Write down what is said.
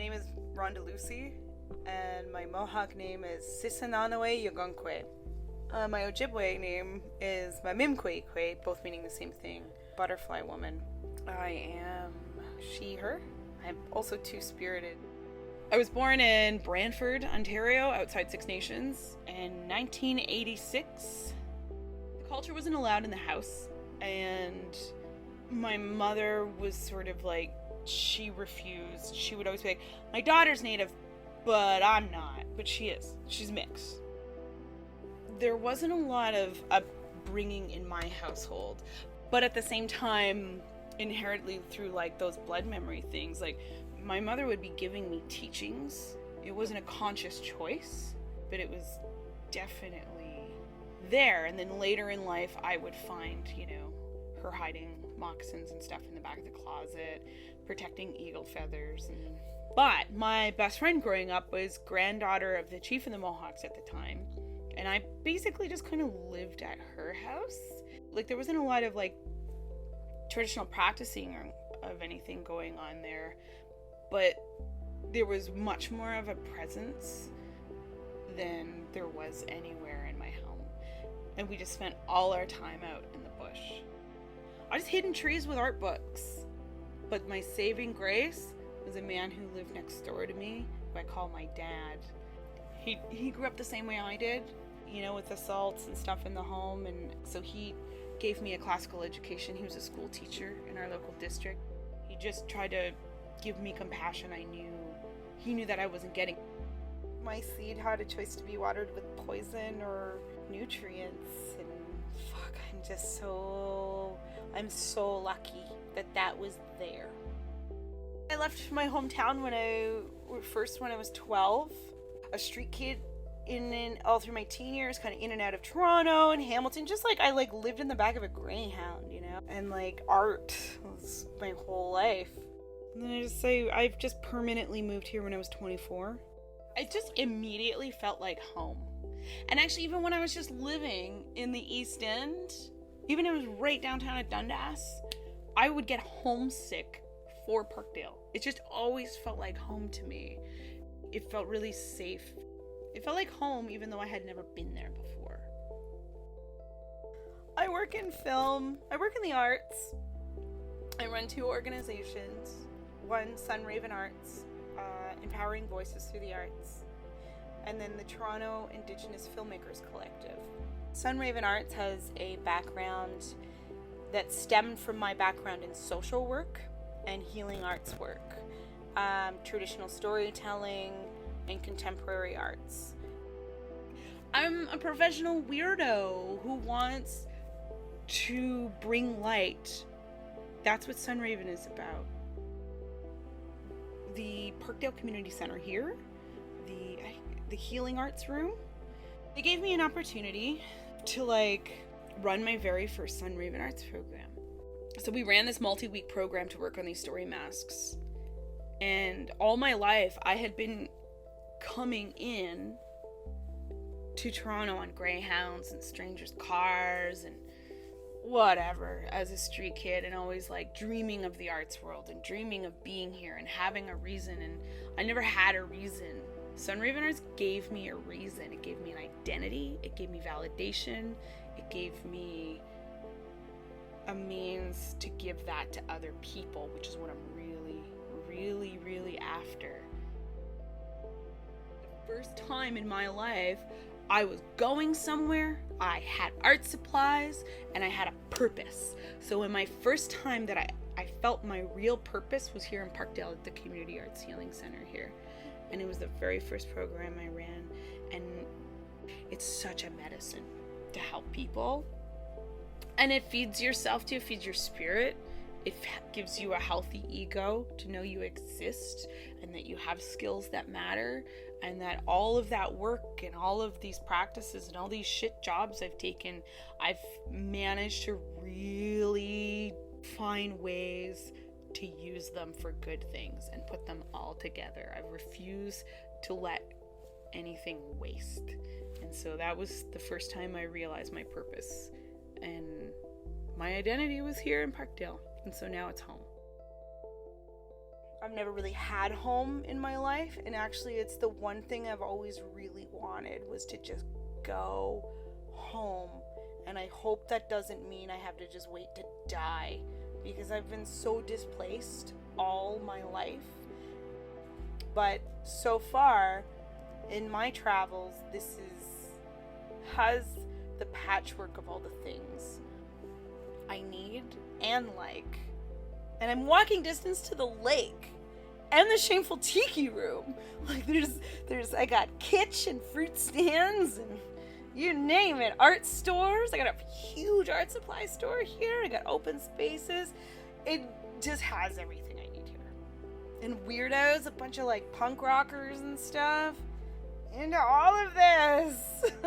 name is Rhonda Lucy, and my Mohawk name is Sisananawe Yagunkwe. My Ojibwe name is Mamimkwe, both meaning the same thing, butterfly woman. I am she, her. I'm also two-spirited. I was born in Brantford, Ontario, outside Six Nations, in 1986. The culture wasn't allowed in the house, and my mother was sort of like, she refused. She would always be like, my daughter's Native, but I'm not. But she is. She's mixed. There wasn't a lot of upbringing in my household, but at the same time, inherently through like those blood memory things, like my mother would be giving me teachings. It wasn't a conscious choice, but it was definitely there. And then later in life, I would find, her hiding moccasins and stuff in the back of the closet, protecting eagle feathers. But my best friend growing up was granddaughter of the chief of the Mohawks at the time. And I basically just kind of lived at her house. Like, there wasn't a lot of like traditional practicing of anything going on there, but there was much more of a presence than there was anywhere in my home. And we just spent all our time out in the bush. I just hid in trees with art books. But my saving grace was a man who lived next door to me, who I call my dad. He grew up the same way I did, with assaults and stuff in the home, and so he gave me a classical education. He was a school teacher in our local district. He just tried to give me compassion. He knew that I wasn't getting. My seed had a choice to be watered with poison or nutrients, and I'm so lucky that was there. I left my hometown when I was 12, a street kid in all through my teen years, kind of in and out of Toronto and Hamilton, just like I lived in the back of a Greyhound, and like art was my whole life. And then I've just permanently moved here when I was 24. I just immediately felt like home. And actually, even when I was just living in the East End, even if it was right downtown at Dundas, I would get homesick for Parkdale. It just always felt like home to me. It felt really safe. It felt like home, even though I had never been there before. I work in film. I work in the arts. I run 2 organizations. One, Sun Raven Arts, empowering voices through the arts. And then the Toronto Indigenous Filmmakers Collective. Sun Raven Arts has a background that stemmed from my background in social work and healing arts work, traditional storytelling, and contemporary arts. I'm a professional weirdo who wants to bring light. That's what Sun Raven is about. The Parkdale Community Center here, the Healing Arts Room, they gave me an opportunity to run my very first Sun Raven Arts program. So we ran this multi-week program to work on these story masks. And all my life I had been coming in to Toronto on Greyhounds and strangers' cars and whatever as a street kid, and always dreaming of the arts world and dreaming of being here and having a reason, and I never had a reason. Sun Raven Arts gave me a reason. It gave me an identity. It gave me validation. It gave me a means to give that to other people, which is what I'm really, really, really after. The first time in my life I was going somewhere, I had art supplies, and I had a purpose. So in my first time that I felt my real purpose was here in Parkdale at the Community Arts Healing Center here. And it was the very first program I ran. And it's such a medicine to help people. And it feeds yourself too, it feeds your spirit. It gives you a healthy ego to know you exist and that you have skills that matter, and that all of that work and all of these practices and all these shit jobs I've taken, I've managed to really find ways to use them for good things and put them all together. I refuse to let anything waste. And so that was the first time I realized my purpose. And my identity was here in Parkdale. And so now it's home. I've never really had home in my life, and actually it's the one thing I've always really wanted, was to just go home. And I hope that doesn't mean I have to just wait to die, because I've been so displaced all my life. But so far in my travels, this has the patchwork of all the things I need and like. And I'm walking distance to the lake and the Shameful Tiki Room. Like I got kitsch and fruit stands and you name it, art stores. I got a huge art supply store here. I got open spaces. It just has everything I need here. And weirdos, a bunch of like punk rockers and stuff. Into all of this.